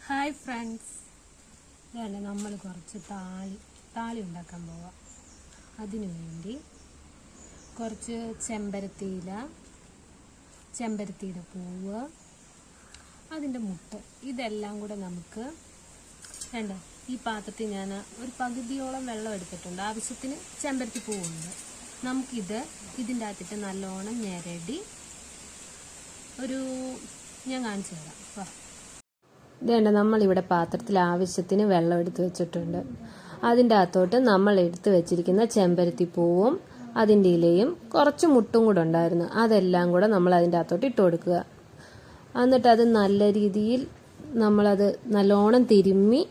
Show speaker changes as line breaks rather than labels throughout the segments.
Hi friends, ഇതാണ് നമ്മൾ കുറച്ച് താളി ഉണ്ടാക്കാൻ പോവാം. അതിനു വേണ്ടി കുറച്ച് ചെമ്പരത്തിയില, ചെമ്പരത്തിയുടെ പൂവ്, അതിൻ്റെ മുട്ട്, ഇതെല്ലാം കൂടെ നമുക്ക് ഈ പാത്രത്തിൽ ഞാൻ ഒരു പകുതിയോളം വെള്ളം എടുത്തിട്ടുണ്ട്. ആവശ്യത്തിന് ചെമ്പരത്തി പൂവുണ്ട്. നമുക്കിത് ഇതിൻ്റെ അകത്തിട്ട് നല്ലോണം ഞെരടി ഞാൻ കാണിച്ചു തരാം. ഇതേണ്ട, നമ്മളിവിടെ പാത്രത്തിൽ ആവശ്യത്തിന് വെള്ളം എടുത്ത് വെച്ചിട്ടുണ്ട്. അതിൻ്റെ അകത്തോട്ട് നമ്മൾ എടുത്ത് വെച്ചിരിക്കുന്ന ചെമ്പരത്തി പൂവും അതിൻ്റെ ഇലയും കുറച്ച് മുട്ടും കൂടെ ഉണ്ടായിരുന്നു, അതെല്ലാം കൂടെ നമ്മൾ അതിൻ്റെ അകത്തോട്ട് ഇട്ട് കൊടുക്കുക. എന്നിട്ട് അത് നല്ല രീതിയിൽ നമ്മളത് നല്ലോണം തിരുമ്മി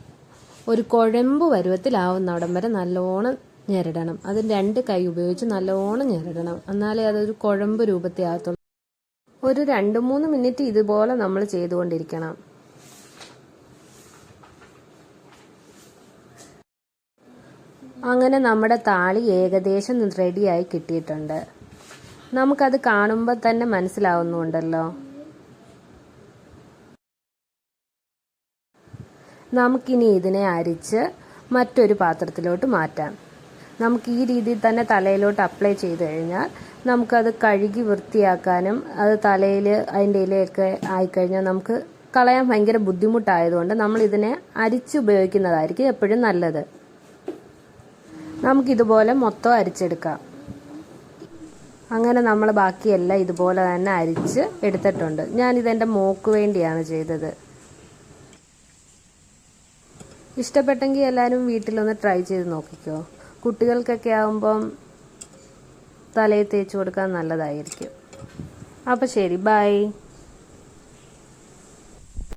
ഒരു കുഴമ്പ് പരുവത്തിലാവുന്നവിടം വരെ നല്ലോണം ഞെരടണം. അത് 2 കൈ ഉപയോഗിച്ച് നല്ലോണം ഞെരടണം, എന്നാലേ അതൊരു കുഴമ്പ് രൂപത്തിലാകത്തുള്ളൂ. ഒരു 2-3 മിനിറ്റ് ഇതുപോലെ നമ്മൾ ചെയ്തുകൊണ്ടിരിക്കണം. അങ്ങനെ നമ്മുടെ താളി ഏകദേശം റെഡിയായി കിട്ടിയിട്ടുണ്ട്. നമുക്കത് കാണുമ്പോൾ തന്നെ മനസ്സിലാവുന്നുണ്ടല്ലോ. നമുക്കിനി ഇതിനെ അരിച്ച് മറ്റൊരു പാത്രത്തിലോട്ട് മാറ്റാം. നമുക്ക് ഈ രീതിയിൽ തന്നെ തലയിലോട്ട് അപ്ലൈ ചെയ്ത് കഴിഞ്ഞാൽ നമുക്കത് കഴുകി വൃത്തിയാക്കാനും അത് തലയിൽ അതിൻ്റെ ഇലയൊക്കെ ആയിക്കഴിഞ്ഞാൽ നമുക്ക് കളയാൻ ഭയങ്കര ബുദ്ധിമുട്ടായതുകൊണ്ട് നമ്മൾ ഇതിനെ അരിച്ച് ഉപയോഗിക്കുന്നതായിരിക്കും എപ്പോഴും നല്ലത്. നമുക്കിതുപോലെ മൊത്തം അരിച്ചെടുക്കാം. അങ്ങനെ നമ്മൾ ബാക്കിയെല്ലാം ഇതുപോലെ തന്നെ അരിച്ച് എടുത്തിട്ടുണ്ട്. ഞാനിതെൻ്റെ മോക്ക് വേണ്ടിയാണ് ചെയ്തത്. ഇഷ്ടപ്പെട്ടെങ്കിൽ എല്ലാവരും വീട്ടിലൊന്ന് ട്രൈ ചെയ്ത് നോക്കിക്കോ. കുട്ടികൾക്കൊക്കെ ആകുമ്പം തലയിൽ തേച്ച് കൊടുക്കാൻ നല്ലതായിരിക്കും. അപ്പോൾ ശരി, ബൈ.